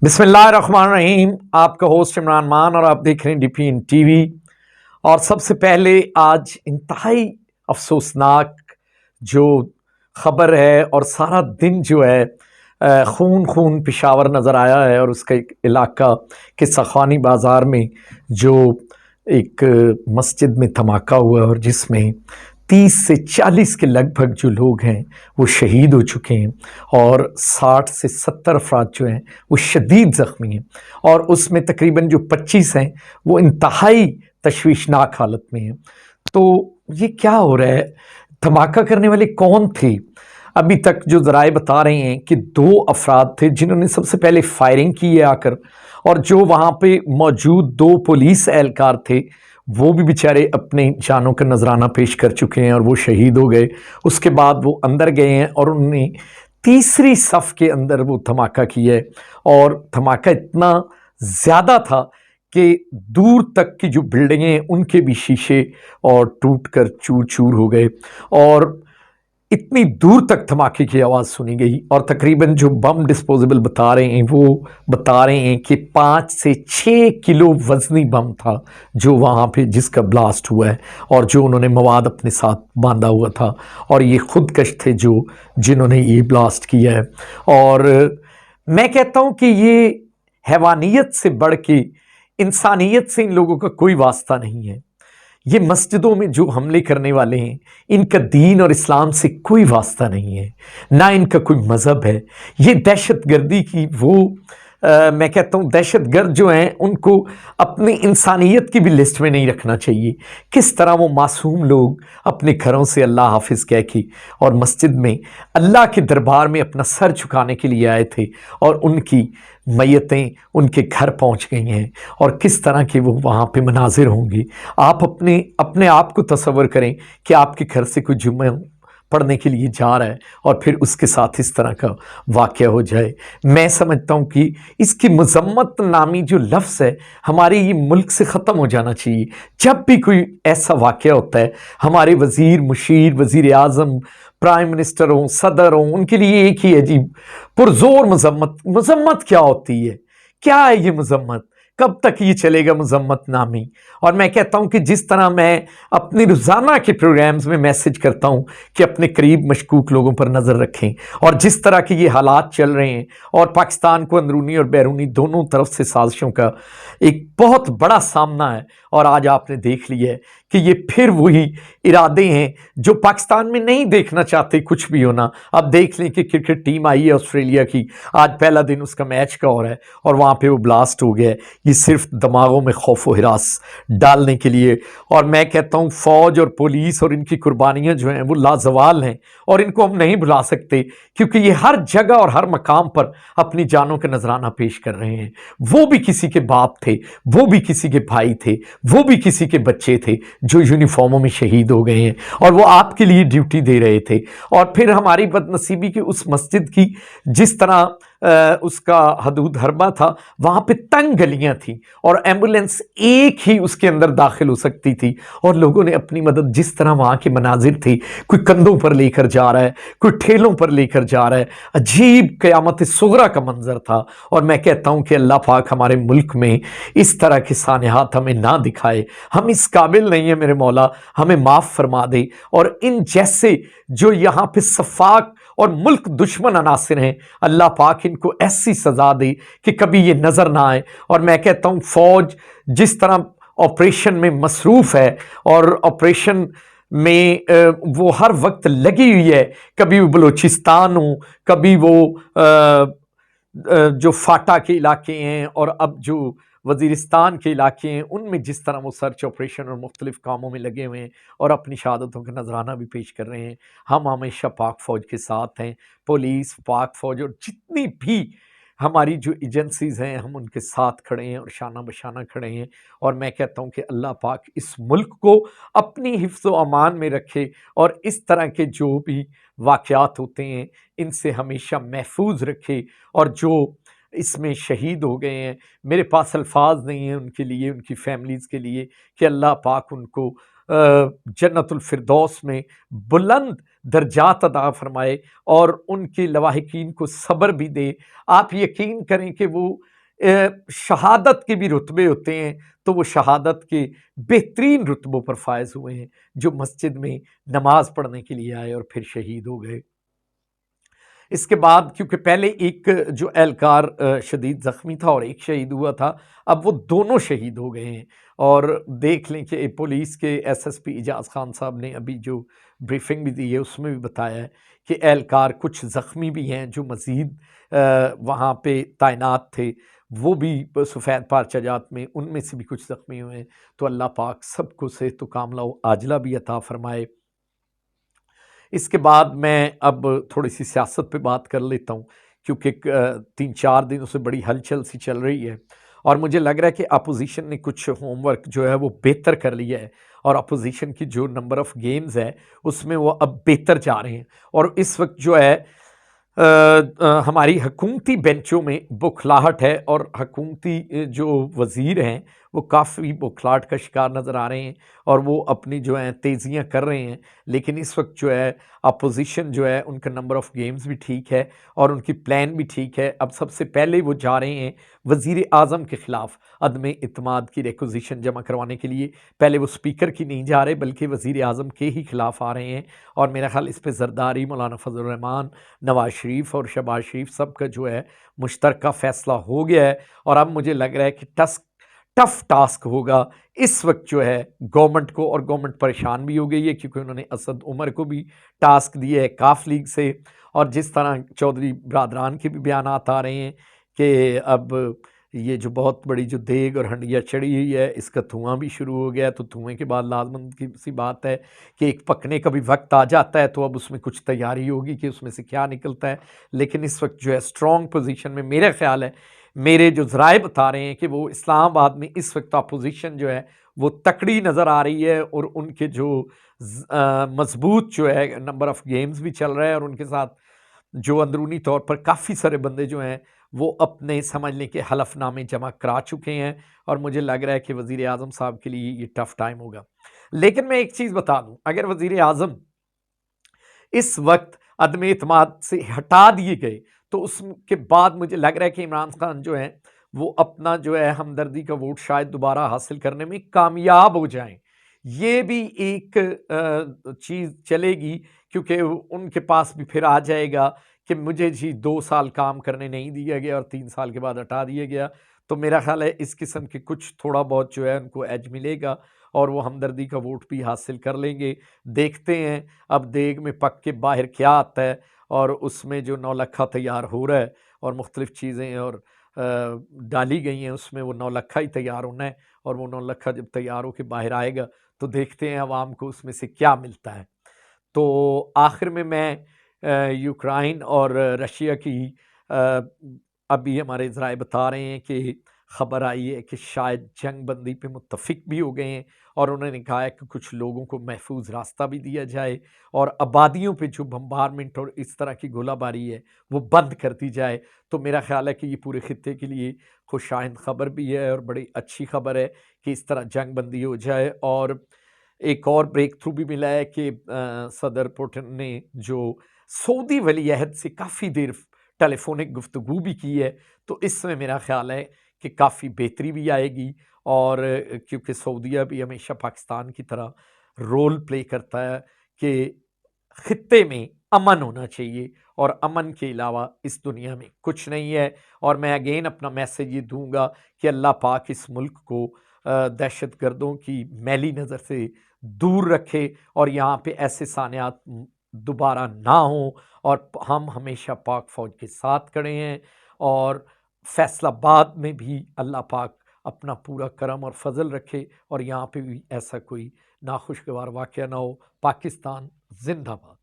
بسم اللہ الرحمن الرحیم. آپ کا ہوسٹ عمران مان اور آپ دیکھ رہے ہیں D P N T V. اور سب سے پہلے آج انتہائی افسوسناک جو خبر ہے اور سارا دن جو ہے خون پشاور نظر آیا ہے، اور اس کا ایک علاقہ قصہ خوانی بازار میں جو ایک مسجد میں دھماکہ ہوا اور جس میں 30 سے 40 کے لگ بھگ جو لوگ ہیں وہ شہید ہو چکے ہیں، اور 60 سے 70 افراد جو ہیں وہ شدید زخمی ہیں، اور اس میں تقریباً جو 25 ہیں وہ انتہائی تشویشناک حالت میں ہیں. تو یہ کیا ہو رہا ہے؟ دھماکہ کرنے والے کون تھے؟ ابھی تک جو ذرائع بتا رہے ہیں کہ 2 افراد تھے جنہوں نے سب سے پہلے فائرنگ کی ہے آ کر، اور جو وہاں پہ موجود 2 پولیس اہلکار تھے وہ بھی بیچارے اپنے جانوں کا نذرانہ پیش کر چکے ہیں اور وہ شہید ہو گئے. اس کے بعد وہ اندر گئے ہیں اور انہوں نے تیسری صف کے اندر وہ دھماکہ کیا ہے، اور دھماکہ اتنا زیادہ تھا کہ دور تک کی جو بلڈنگیں ہیں ان کے بھی شیشے اور ٹوٹ کر چور چور ہو گئے، اور اتنی دور تک دھماکے کی آواز سنی گئی. اور تقریباً جو بم ڈسپوزیبل بتا رہے ہیں وہ بتا رہے ہیں کہ 5 سے 6 کلو وزنی بم تھا جو وہاں پہ جس کا بلاسٹ ہوا ہے، اور جو انہوں نے مواد اپنے ساتھ باندھا ہوا تھا، اور یہ خودکش تھے جنہوں نے یہ بلاسٹ کیا ہے. اور میں کہتا ہوں کہ یہ حیوانیت سے بڑھ کے انسانیت سے ان لوگوں کا کوئی واسطہ نہیں ہے. یہ مسجدوں میں جو حملے کرنے والے ہیں ان کا دین اور اسلام سے کوئی واسطہ نہیں ہے، نہ ان کا کوئی مذہب ہے. یہ دہشت گردی کی میں کہتا ہوں دہشت گرد جو ہیں ان کو اپنی انسانیت کی بھی لسٹ میں نہیں رکھنا چاہیے. کس طرح وہ معصوم لوگ اپنے گھروں سے اللہ حافظ کہہ کے اور مسجد میں اللہ کے دربار میں اپنا سر جھکانے کے لیے آئے تھے، اور ان کی میتیں ان کے گھر پہنچ گئی ہیں، اور کس طرح کے وہ وہاں پہ مناظر ہوں گے. آپ اپنے آپ کو تصور کریں کہ آپ کے گھر سے کوئی جمعہ پڑھنے کے لیے جا رہا ہے اور پھر اس کے ساتھ اس طرح کا واقعہ ہو جائے. میں سمجھتا ہوں کہ اس کی مذمت نامی جو لفظ ہے ہمارے یہ ملک سے ختم ہو جانا چاہیے. جب بھی کوئی ایسا واقعہ ہوتا ہے ہمارے وزیر، مشیر، وزیر اعظم، پرائم منسٹر ہوں، صدر ہوں، ان کے لیے ایک ہی عجیب پرزور مذمت کیا ہوتی ہے؟ کیا ہے یہ مذمت؟ کب تک یہ چلے گا مذمت نامی؟ اور میں کہتا ہوں کہ جس طرح میں اپنی روزانہ کے پروگرامز میں میسج کرتا ہوں کہ اپنے قریب مشکوک لوگوں پر نظر رکھیں، اور جس طرح کے یہ حالات چل رہے ہیں اور پاکستان کو اندرونی اور بیرونی دونوں طرف سے سازشوں کا ایک بہت بڑا سامنا ہے، اور آج آپ نے دیکھ لیا ہے کہ یہ پھر وہی ارادے ہیں جو پاکستان میں نہیں دیکھنا چاہتے کچھ بھی ہونا. اب دیکھ لیں کہ کرکٹ ٹیم آئی ہے آسٹریلیا کی، آج پہلا دن اس کا میچ کا ہو رہا ہے اور وہاں پہ وہ بلاسٹ ہو گیا ہے. یہ صرف دماغوں میں خوف و ہراس ڈالنے کے لیے. اور میں کہتا ہوں فوج اور پولیس اور ان کی قربانیاں جو ہیں وہ لازوال ہیں، اور ان کو ہم نہیں بھلا سکتے کیونکہ یہ ہر جگہ اور ہر مقام پر اپنی جانوں کا نذرانہ پیش کر رہے ہیں. وہ بھی کسی کے باپ تھے، وہ بھی کسی کے بھائی تھے، وہ بھی کسی کے بچے تھے جو یونیفارموں میں شہید ہو گئے ہیں، اور وہ آپ کے لیے ڈیوٹی دے رہے تھے. اور پھر ہماری بد نصیبی کی اس مسجد کی جس طرح اس کا حدود حربہ تھا، وہاں پہ تنگ گلیاں تھیں اور ایمبولینس ایک ہی اس کے اندر داخل ہو سکتی تھی، اور لوگوں نے اپنی مدد جس طرح وہاں کے مناظر تھے، کوئی کندھوں پر لے کر جا رہا ہے، کوئی ٹھیلوں پر لے کر جا رہا ہے، عجیب قیامت صغریٰ کا منظر تھا. اور میں کہتا ہوں کہ اللہ پاک ہمارے ملک میں اس طرح کے سانحات ہمیں نہ دکھائے. ہم اس قابل نہیں ہیں میرے مولا، ہمیں معاف فرما دے. اور ان جیسے جو یہاں پہ صفاق اور ملک دشمن عناصر ہیں، اللہ پاک ان کو ایسی سزا دے کہ کبھی یہ نظر نہ آئے. اور میں کہتا ہوں فوج جس طرح آپریشن میں مصروف ہے، اور آپریشن میں وہ ہر وقت لگی ہوئی ہے، کبھی وہ بلوچستان ہوں، کبھی وہ جو فاٹا کے علاقے ہیں، اور اب جو وزیرستان کے علاقے ہیں، ان میں جس طرح وہ سرچ آپریشن اور مختلف کاموں میں لگے ہوئے ہیں اور اپنی شہادتوں کا نذرانہ بھی پیش کر رہے ہیں. ہم ہمیشہ پاک فوج کے ساتھ ہیں، پولیس، پاک فوج اور جتنی بھی ہماری جو ایجنسیز ہیں ہم ان کے ساتھ کھڑے ہیں اور شانہ بشانہ کھڑے ہیں. اور میں کہتا ہوں کہ اللہ پاک اس ملک کو اپنی حفظ و امان میں رکھے، اور اس طرح کے جو بھی واقعات ہوتے ہیں ان سے ہمیشہ محفوظ رکھے. اور جو اس میں شہید ہو گئے ہیں، میرے پاس الفاظ نہیں ہیں ان کے لیے، ان کی فیملیز کے لیے، کہ اللہ پاک ان کو جنت الفردوس میں بلند درجات عطا فرمائے اور ان کے لواحقین کو صبر بھی دے۔ آپ یقین کریں کہ وہ شہادت کے بھی رتبے ہوتے ہیں تو وہ شہادت کے بہترین رتبوں پر فائز ہوئے ہیں، جو مسجد میں نماز پڑھنے کے لیے آئے اور پھر شہید ہو گئے۔ اس کے بعد کیونکہ پہلے ایک جو اہلکار شدید زخمی تھا اور ایک شہید ہوا تھا، اب وہ دونوں شہید ہو گئے ہیں۔ اور دیکھ لیں کہ پولیس کے ایس ایس پی اجاز خان صاحب نے ابھی جو بریفنگ بھی دی ہے اس میں بھی بتایا ہے کہ اہلکار کچھ زخمی بھی ہیں جو مزید وہاں پہ تعینات تھے، وہ بھی سفید پارچہ جات میں ان میں سے بھی کچھ زخمی ہوئے ہیں۔ تو اللہ پاک سب کو صحت و کاملہ و عاجلہ بھی عطا فرمائے۔ اس کے بعد میں اب تھوڑی سی سیاست پہ بات کر لیتا ہوں، کیونکہ 3-4 دنوں سے بڑی ہلچل سی چل رہی ہے اور مجھے لگ رہا ہے کہ اپوزیشن نے کچھ ہوم ورک جو ہے وہ بہتر کر لیا ہے، اور اپوزیشن کی جو نمبر آف گیمز ہے اس میں وہ اب بہتر جا رہے ہیں۔ اور اس وقت جو ہے ہماری حکومتی بینچوں میں بکھلاہٹ ہے، اور حکومتی جو وزیر ہیں وہ کافی بکھلاہٹ کا شکار نظر آ رہے ہیں اور وہ اپنی جو ہیں تیزیاں کر رہے ہیں۔ لیکن اس وقت جو ہے اپوزیشن جو ہے ان کا نمبر آف گیمز بھی ٹھیک ہے اور ان کی پلان بھی ٹھیک ہے۔ اب سب سے پہلے وہ جا رہے ہیں وزیر اعظم کے خلاف عدم اعتماد کی ریکوزیشن جمع کروانے کے لیے۔ پہلے وہ سپیکر کی نہیں جا رہے بلکہ وزیر اعظم کے ہی خلاف آ رہے ہیں، اور میرا خیال اس پہ زرداری، مولانا فضل الرحمان، نواز شریف اور شہباز شریف سب کا جو ہے مشترکہ فیصلہ ہو گیا ہے۔ اور اب مجھے لگ رہا ہے کہ ٹف ٹاسک ہوگا اس وقت جو ہے گورنمنٹ کو، اور گورنمنٹ پریشان بھی ہو گئی ہے کیونکہ انہوں نے اسد عمر کو بھی ٹاسک دیے ہے کاف لیگ سے، اور جس طرح چودھری برادران کے بھی بیانات آ رہے ہیں کہ اب یہ جو بہت بڑی جو دیگ اور ہنڈیا چڑھی ہوئی ہے اس کا دھواں بھی شروع ہو گیا ہے، تو دھوئیں کے بعد لازمن کی سی بات ہے کہ ایک پکنے کا بھی وقت آ جاتا ہے، تو اب اس میں کچھ تیاری ہوگی کہ اس میں سے کیا نکلتا ہے۔ لیکن اس وقت جو ہے اسٹرانگ پوزیشن میں میرا خیال ہے، میرے جو ذرائع بتا رہے ہیں کہ وہ اسلام آباد میں اس وقت اپوزیشن جو ہے وہ تکڑی نظر آ رہی ہے، اور ان کے جو مضبوط جو ہے نمبر آف گیمز بھی چل رہا ہے، اور ان کے ساتھ جو اندرونی طور پر کافی سارے بندے جو ہیں وہ اپنے سمجھ لیں کہ حلف نامے جمع کرا چکے ہیں، اور مجھے لگ رہا ہے کہ وزیر اعظم صاحب کے لیے یہ ٹف ٹائم ہوگا۔ لیکن میں ایک چیز بتا دوں، اگر وزیر اعظم اس وقت عدم اعتماد سے ہٹا دیے گئے تو اس کے بعد مجھے لگ رہا ہے کہ عمران خان جو ہیں وہ اپنا جو ہے ہمدردی کا ووٹ شاید دوبارہ حاصل کرنے میں کامیاب ہو جائیں۔ یہ بھی ایک چیز چلے گی، کیونکہ ان کے پاس بھی پھر آ جائے گا کہ مجھے جی 2 سال کام کرنے نہیں دیا گیا اور 3 سال کے بعد ہٹا دیا گیا، تو میرا خیال ہے اس قسم کے کچھ تھوڑا بہت جو ہے ان کو ایج ملے گا اور وہ ہمدردی کا ووٹ بھی حاصل کر لیں گے۔ دیکھتے ہیں اب دیگ میں پک کے باہر کیا آتا ہے، اور اس میں جو 9 لکھا تیار ہو رہا ہے اور مختلف چیزیں اور ڈالی گئی ہیں، اس میں وہ 9 لکھا ہی تیار ہونا ہے، اور وہ 9 لکھا جب تیار ہو کے باہر آئے گا تو دیکھتے ہیں عوام کو اس میں سے کیا ملتا ہے۔ تو آخر میں یوکرائن اور رشیا کی ابھی ہمارے ذرائع بتا رہے ہیں کہ خبر آئی ہے کہ شاید جنگ بندی پہ متفق بھی ہو گئے ہیں، اور انہوں نے کہا ہے کہ کچھ لوگوں کو محفوظ راستہ بھی دیا جائے اور آبادیوں پہ جو بمبارمنٹ اور اس طرح کی گولہ باری ہے وہ بند کر دی جائے۔ تو میرا خیال ہے کہ یہ پورے خطے کے لیے خوش آئند خبر بھی ہے اور بڑی اچھی خبر ہے کہ اس طرح جنگ بندی ہو جائے۔ اور ایک اور بریک تھرو بھی ملا ہے کہ صدر پوٹن نے جو سعودی ولی عہد سے کافی دیر ٹیلی فونک گفتگو بھی کی ہے، تو اس میں میرا خیال ہے کہ کافی بہتری بھی آئے گی، اور کیونکہ سعودیہ بھی ہمیشہ پاکستان کی طرح رول پلے کرتا ہے کہ خطے میں امن ہونا چاہیے، اور امن کے علاوہ اس دنیا میں کچھ نہیں ہے۔ اور میں اگین اپنا میسیج یہ دوں گا کہ اللہ پاک اس ملک کو دہشت گردوں کی میلی نظر سے دور رکھے، اور یہاں پہ ایسے سانحات دوبارہ نہ ہوں، اور ہم ہمیشہ پاک فوج کے ساتھ کھڑے ہیں، اور فیصل آباد میں بھی اللہ پاک اپنا پورا کرم اور فضل رکھے اور یہاں پہ بھی ایسا کوئی ناخوشگوار واقعہ نہ ہو۔ پاکستان زندہ باد۔